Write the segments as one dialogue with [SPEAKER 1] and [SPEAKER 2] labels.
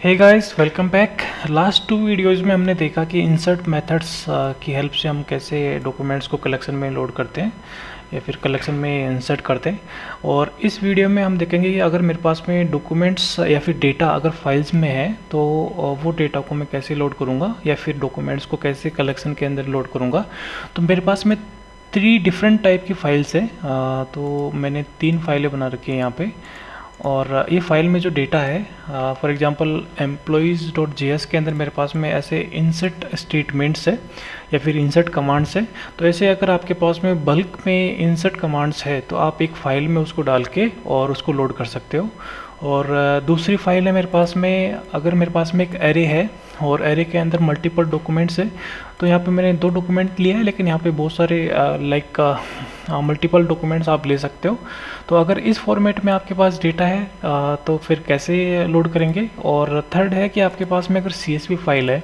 [SPEAKER 1] हे guys, welcome back. Last 2 videos में हमने देखा कि इंसर्ट मेथड्स की हेल्प से हम कैसे डॉक्यूमेंट्स को कलेक्शन में लोड करते हैं या फिर कलेक्शन में इंसर्ट करते हैं। और इस वीडियो में हम देखेंगे कि अगर मेरे पास में डॉक्यूमेंट्स या फिर डेटा अगर फाइल्स में है तो वो डेटा को मैं कैसे लोड करूँगा या फिर डॉक्यूमेंट्स को कैसे कलेक्शन के अंदर लोड करूँगा। तो मेरे पास में 3 डिफरेंट टाइप की फाइल्स है। तो मैंने 3 फाइलें बना रखी है यहाँ पे। और ये फाइल में जो डेटा है, फॉर एग्जांपल employees.js के अंदर मेरे पास में ऐसे इंसर्ट स्टेटमेंट्स है या फिर इंसर्ट कमांड्स है। तो ऐसे अगर आपके पास में बल्क में इंसर्ट कमांड्स है तो आप एक फ़ाइल में उसको डाल के और उसको लोड कर सकते हो। और दूसरी फाइल है मेरे पास में, अगर मेरे पास में एक एरे है और एरे के अंदर मल्टीपल डॉक्यूमेंट्स है। तो यहाँ पे मैंने 2 डॉक्यूमेंट लिए हैं, लेकिन यहाँ पे बहुत सारे मल्टीपल डॉक्यूमेंट्स आप ले सकते हो। तो अगर इस फॉर्मेट में आपके पास डेटा है तो फिर कैसे लोड करेंगे। और थर्ड है कि आपके पास में अगर CSV फाइल है,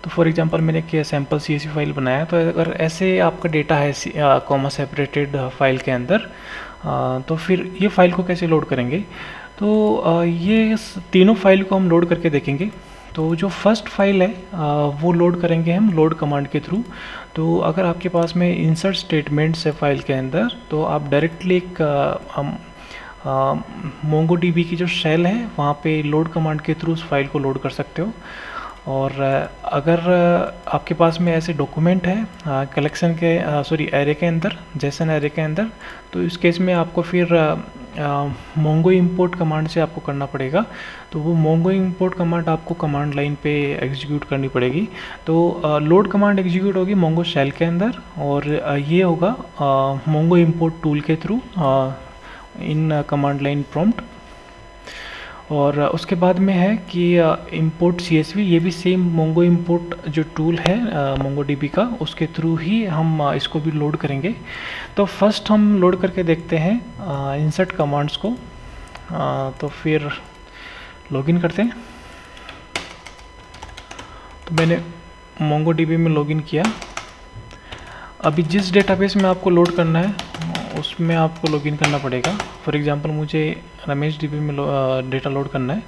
[SPEAKER 1] तो फॉर एग्जांपल मैंने एक सैम्पल CSV फाइल बनाया, तो अगर ऐसे आपका डेटा है कॉमा सेपरेटेड फाइल के अंदर, तो फिर ये फाइल को कैसे लोड करेंगे। तो ये तीनों फाइल को हम लोड करके देखेंगे। तो जो फर्स्ट फाइल है वो लोड करेंगे हम लोड कमांड के थ्रू। तो अगर आपके पास में इंसर्ट स्टेटमेंट्स है फाइल के अंदर, तो आप डायरेक्टली एक MongoDB की जो शेल है वहाँ पे लोड कमांड के थ्रू उस फाइल को लोड कर सकते हो। और अगर आपके पास में ऐसे डॉक्यूमेंट है कलेक्शन के एरे के अंदर, जेसन एरे के अंदर, तो इस केस में आपको फिर मोंगो इंपोर्ट कमांड से आपको करना पड़ेगा। तो वो मोंगो इंपोर्ट कमांड आपको कमांड लाइन पे एग्जीक्यूट करनी पड़ेगी। तो लोड कमांड एग्जीक्यूट होगी मोंगो शेल के अंदर, और ये होगा मोंगो इंपोर्ट टूल के through in command line prompt. और उसके बाद में है कि इंपोर्ट CSV, ये भी सेम मोंगो इंपोर्ट जो टूल है MongoDB का, उसके थ्रू ही हम इसको भी लोड करेंगे। तो फर्स्ट हम लोड करके देखते हैं इंसर्ट कमांड्स को। तो फिर लॉगिन करते हैं। तो मैंने MongoDB में लॉगिन किया। अभी जिस डेटाबेस में आपको लोड करना है उसमें आपको लॉगिन करना पड़ेगा। फॉर एग्जांपल मुझे रमेश DB में डेटा लोड करना है।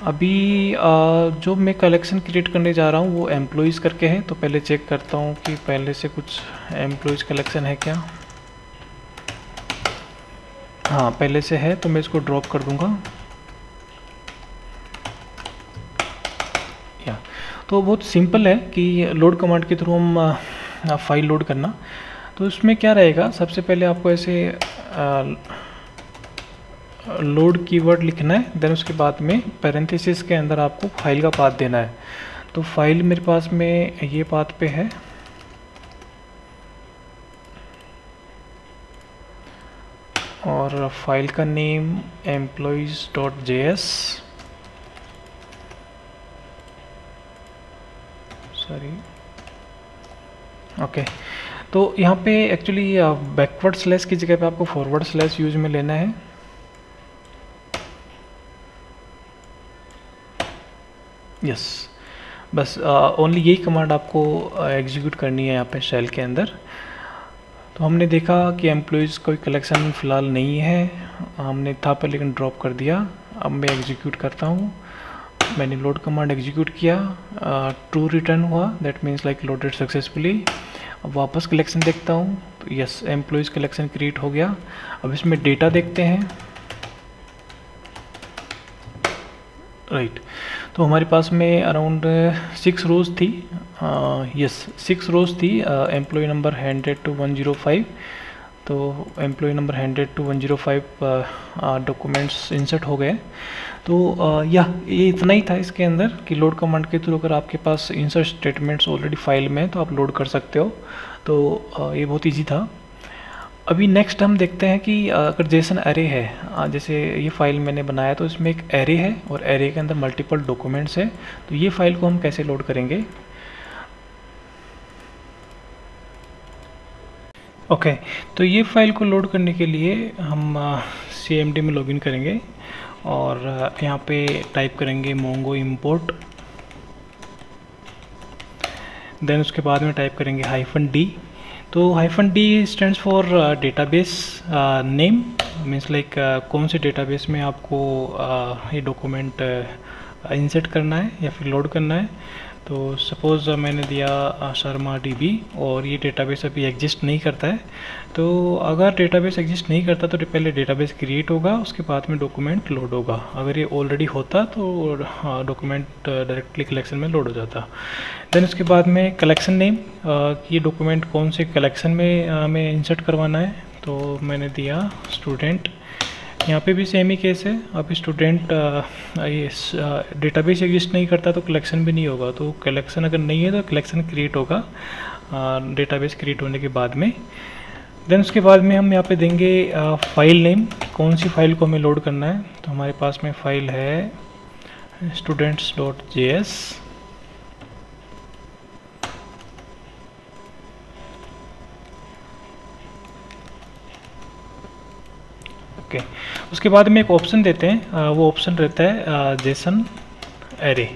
[SPEAKER 1] अभी जो मैं कलेक्शन क्रिएट करने जा रहा हूँ वो एम्प्लॉइज़ करके है। तो पहले चेक करता हूँ कि पहले से कुछ एम्प्लॉइज़ कलेक्शन है क्या। हाँ, पहले से है, तो मैं इसको ड्रॉप कर दूँगा। या तो बहुत सिंपल है कि लोड कमांड के थ्रू हम फाइल लोड करना। तो इसमें क्या रहेगा, सबसे पहले आपको ऐसे लोड कीवर्ड लिखना है, देन उसके बाद में पैरेंथेसिस के अंदर आपको फाइल का पाथ देना है। तो फाइल मेरे पास में ये पाथ पे है, और फाइल का नेम employees.js, सॉरी, ओके। तो यहाँ पे एक्चुअली बैकवर्ड स्लैश की जगह पे आपको फॉरवर्ड स्लैश यूज में लेना है। यस, बस ओनली यही कमांड आपको एग्जीक्यूट करनी है यहाँ पे शेल के अंदर। तो हमने देखा कि एम्प्लॉइज़ कोई कलेक्शन फ़िलहाल नहीं है, हमने था पर लेकिन ड्रॉप कर दिया। अब मैं एग्जीक्यूट करता हूँ। मैंने लोड कमांड एग्जीक्यूट किया, ट्रू रिटर्न हुआ, that means like loaded successfully. अब वापस कलेक्शन देखता हूँ, तो यस, एम्प्लॉइज़ कलेक्शन क्रिएट हो गया। अब इसमें डेटा देखते हैं। राइट, तो हमारे पास में अराउंड 6 रोज़ थी। यस, 6 रोज़ थी। Employee number 100 to 105। तो employee number 100 to 105 documents insert हो गए। तो ये इतना ही था इसके अंदर कि लोड कमांड के थ्रू अगर आपके पास इंसर्ट स्टेटमेंट्स ऑलरेडी फाइल में है तो आप लोड कर सकते हो। तो ये बहुत इजी था। अभी नेक्स्ट हम देखते हैं कि अगर जेसन एरे है, जैसे ये फाइल मैंने बनाया तो इसमें एक एरे है और एरे के अंदर मल्टीपल डॉक्यूमेंट्स है। तो ये फाइल को हम कैसे लोड करेंगे। ओके, तो ये फाइल को लोड करने के लिए हम CMD में लॉगिन करेंगे और यहाँ पे टाइप करेंगे मोंगो इंपोर्ट, देन उसके बाद में टाइप करेंगे -d। तो -d stands for database name, means like कौन से डेटाबेस में आपको ये डॉक्यूमेंट इंसर्ट करना है या फिर लोड करना है। तो सपोज़ मैंने दिया शर्मा डीबी और ये डेटाबेस अभी एग्जिस्ट नहीं करता है। तो अगर डेटाबेस एग्जिस्ट नहीं करता तो पहले डेटाबेस क्रिएट होगा, उसके बाद में डॉक्यूमेंट लोड होगा। अगर ये ऑलरेडी होता तो डॉक्यूमेंट डायरेक्टली कलेक्शन में लोड हो जाता। देन उसके बाद में कलेक्शन नेम, ये डॉक्यूमेंट कौन से कलेक्शन में हमें इंसर्ट करवाना है, तो मैंने दिया स्टूडेंट। यहाँ पे भी सेम ही केस है। अभी स्टूडेंट ये डेटाबेस एग्जिस्ट नहीं करता तो कलेक्शन भी नहीं होगा। तो कलेक्शन अगर नहीं है तो कलेक्शन क्रिएट होगा डेटाबेस क्रिएट होने के बाद में। देन उसके बाद में हम यहाँ पे देंगे फाइल नेम, कौन सी फाइल को हमें लोड करना है। तो हमारे पास में फाइल है students.js। ओके, उसके बाद में एक ऑप्शन देते हैं, वो ऑप्शन रहता है जेसन एरे।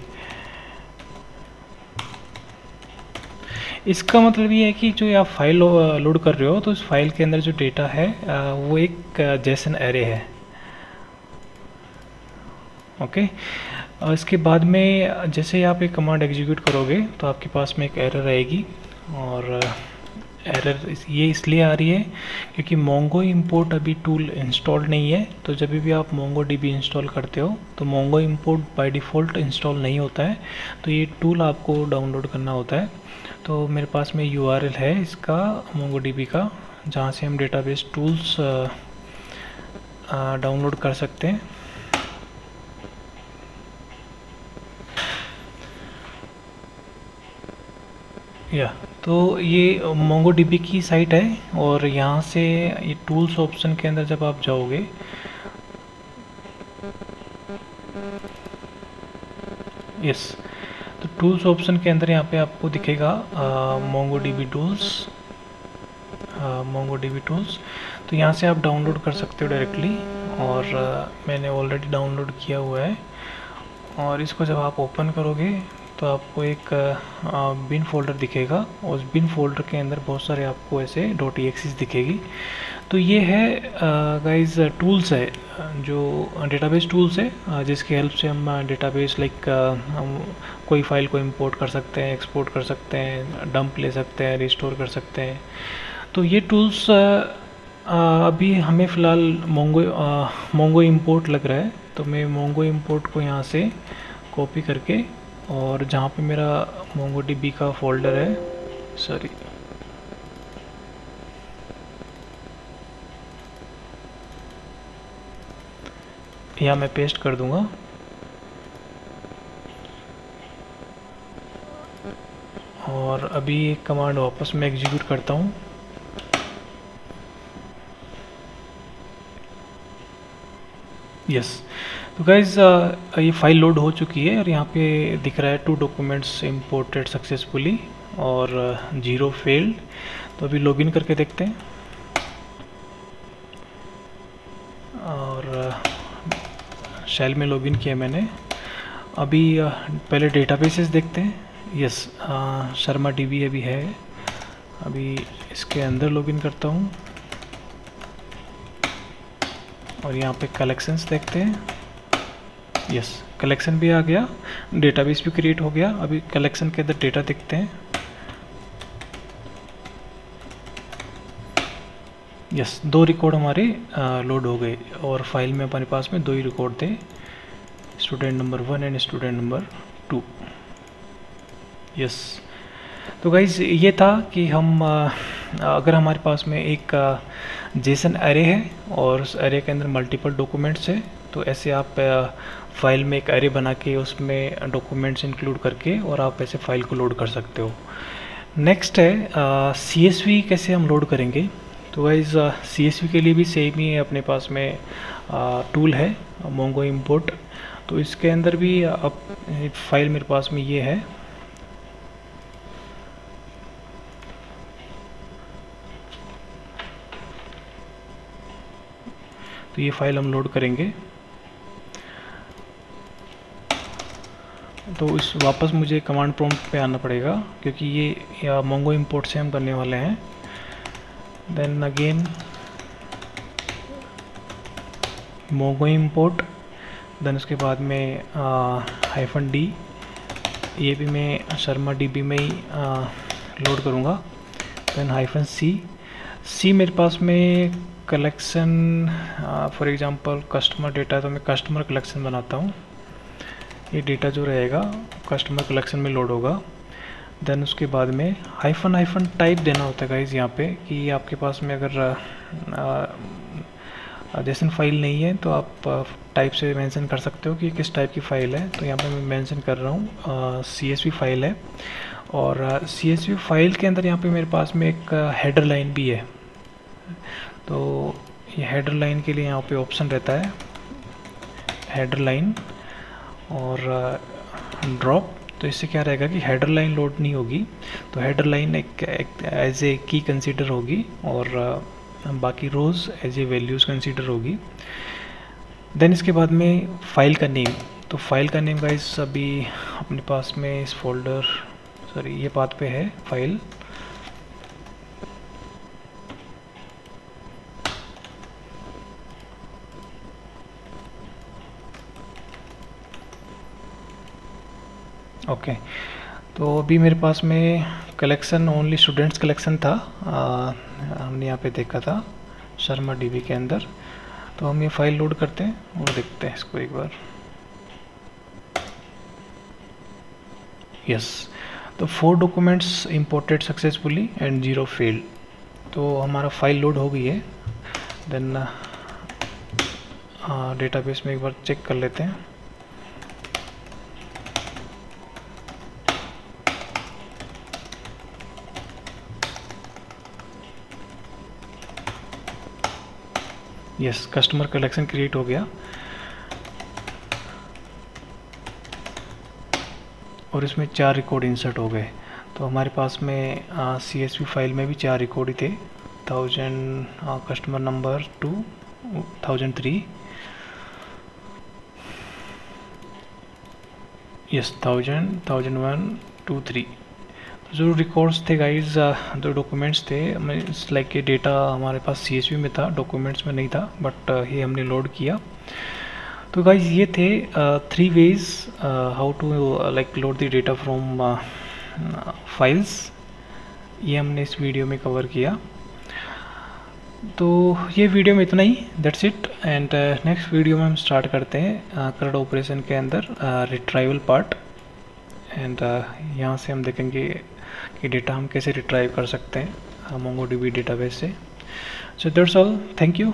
[SPEAKER 1] इसका मतलब ये है कि जो आप फाइल लोड कर रहे हो तो उस फाइल के अंदर जो डेटा है वो एक जेसन एरे है। ओके, इसके बाद में जैसे ही आप एक कमांड एग्जीक्यूट करोगे तो आपके पास में एक एरर आएगी। और एरर ये इसलिए आ रही है क्योंकि मोंगो इंपोर्ट अभी टूल इंस्टॉल नहीं है। तो जब भी आप मोंगो डीबी इंस्टॉल करते हो तो Mongo import by default install नहीं होता है, तो ये टूल आपको डाउनलोड करना होता है। तो मेरे पास में URL है इसका मोंगो डीबी का, जहाँ से हम डेटाबेस टूल्स डाउनलोड कर सकते हैं। तो ये मोंगो डीबी की साइट है और यहाँ से ये टूल्स ऑप्शन के अंदर जब आप जाओगे तो टूल्स ऑप्शन के अंदर यहाँ पे आपको दिखेगा मोंगो डीबी टूल्स। तो यहाँ से आप डाउनलोड कर सकते हो डायरेक्टली, और मैंने ऑलरेडी डाउनलोड किया हुआ है। और इसको जब आप ओपन करोगे तो आपको एक बिन फोल्डर दिखेगा, और उस बिन फोल्डर के अंदर बहुत सारे आपको ऐसे .exe दिखेगी। तो ये है गाइस टूल्स है, जो डेटाबेस टूल्स है, जिसकी हेल्प से हम डेटाबेस लाइक हम कोई फाइल को इंपोर्ट कर सकते हैं, एक्सपोर्ट कर सकते हैं, डंप ले सकते हैं, रिस्टोर कर सकते हैं। तो ये टूल्स अभी हमें फ़िलहाल मोंगो इंपोर्ट लग रहा है। तो मैं मोंगो इंपोर्ट को यहाँ से कॉपी करके, और जहाँ पे मेरा मोंगो डीबी का फोल्डर है, सॉरी यहाँ मैं पेस्ट कर दूंगा। और अभी एक कमांड वापस मैं एग्जीक्यूट करता हूँ। तो गाइज ये फाइल लोड हो चुकी है और यहाँ पे दिख रहा है 2 डॉक्यूमेंट्स इंपोर्टेड सक्सेसफुली और 0 फेल्ड। तो अभी लॉगिन करके देखते हैं। और शेल में लॉगिन किया मैंने। अभी पहले डेटाबेसेस देखते हैं। शर्मा डीबी अभी है। अभी इसके अंदर लॉगिन करता हूँ और यहाँ पे कलेक्शंस देखते हैं। कलेक्शन भी आ गया, डेटाबेस भी क्रिएट हो गया। अभी कलेक्शन के अंदर डेटा देखते हैं। 2 रिकॉर्ड हमारे लोड हो गए और फाइल में हमारे पास में 2 ही रिकॉर्ड थे, student number 1 and student number 2। तो गाइज ये था कि हम अगर हमारे पास में एक जेसन एरे है और उस एरे के अंदर मल्टीपल डॉक्यूमेंट्स है, तो ऐसे आप फाइल में एक एरे बना के उसमें डॉक्यूमेंट्स इंक्लूड करके और आप ऐसे फाइल को लोड कर सकते हो। नेक्स्ट है CSV कैसे हम लोड करेंगे। तो गाइज CSV के लिए भी सेम ही अपने पास में टूल है मोंगो इंपोर्ट। तो इसके अंदर भी अब फाइल मेरे पास में ये है। तो ये फाइल हम लोड करेंगे। तो इस वापस मुझे कमांड प्रॉम्प्ट पे आना पड़ेगा क्योंकि ये मोंगो इंपोर्ट से हम करने वाले हैं। Then again Mongo import, then उसके बाद में -d, ये भी मैं शर्मा DB में ही लोड करूँगा। देन -c मेरे पास में collection, for example customer data, तो मैं कस्टमर कलेक्शन बनाता हूँ। ये डेटा जो रहेगा कस्टमर कलेक्शन में लोड होगा। देन उसके बाद में हाइफन टाइप देना होता है गाइज यहाँ पे, कि आपके पास में अगर जेसन फाइल नहीं है तो आप टाइप से मेंशन कर सकते हो कि किस टाइप की फ़ाइल है। तो यहाँ पे मैं मेंशन कर रहा हूँ CSV फाइल है, और CSV फाइल के अंदर यहाँ पे मेरे पास में एक हेडर लाइन भी है। तो ये हेडर लाइन के लिए यहाँ पे ऑप्शन रहता है हेडर लाइन और ड्रॉप। तो इससे क्या रहेगा कि हेडर लाइन लोड नहीं होगी, तो हेडर लाइन एक एज ए की कंसीडर होगी और बाकी रोज़ एज ए वैल्यूज़ कंसीडर होगी। देन इसके बाद में फ़ाइल का नेम, तो फाइल का नेम गाइस अभी अपने पास में इस फोल्डर, सॉरी ये पाथ पे है फाइल। ओके, तो अभी मेरे पास में कलेक्शन ओनली स्टूडेंट्स कलेक्शन था, हमने यहाँ पे देखा था शर्मा DB के अंदर। तो हम ये फाइल लोड करते हैं और देखते हैं इसको एक बार। यस, तो 4 documents imported successfully and 0 failed. तो हमारा फाइल लोड हो गई है। देन डेटाबेस में एक बार चेक कर लेते हैं। यस, कस्टमर कलेक्शन क्रिएट हो गया और इसमें 4 रिकॉर्ड इंसर्ट हो गए। तो हमारे पास में CSV फाइल में भी 4 रिकॉर्ड ही थे। 1000 कस्टमर नंबर 2, 1003, यस 1000, 1001, 2, 3। जो रिकॉर्ड्स थे गाइज, जो डॉक्यूमेंट्स थे, इट्स लाइक ये डेटा हमारे पास CSV में था, डॉक्यूमेंट्स में नहीं था, बट ये हमने लोड किया। तो गाइज ये थे 3 ways how to like load the data from files. ये हमने इस वीडियो में कवर किया। तो ये वीडियो में इतना ही, that's it. And next video में हम स्टार्ट करते हैं CRUD ऑपरेशन के अंदर रिट्राइवल पार्ट। एंड यहाँ से हम देखेंगे कि डेटा हम कैसे रिट्राइव कर सकते हैं MongoDB डेटाबेस से। So that's all, thank you.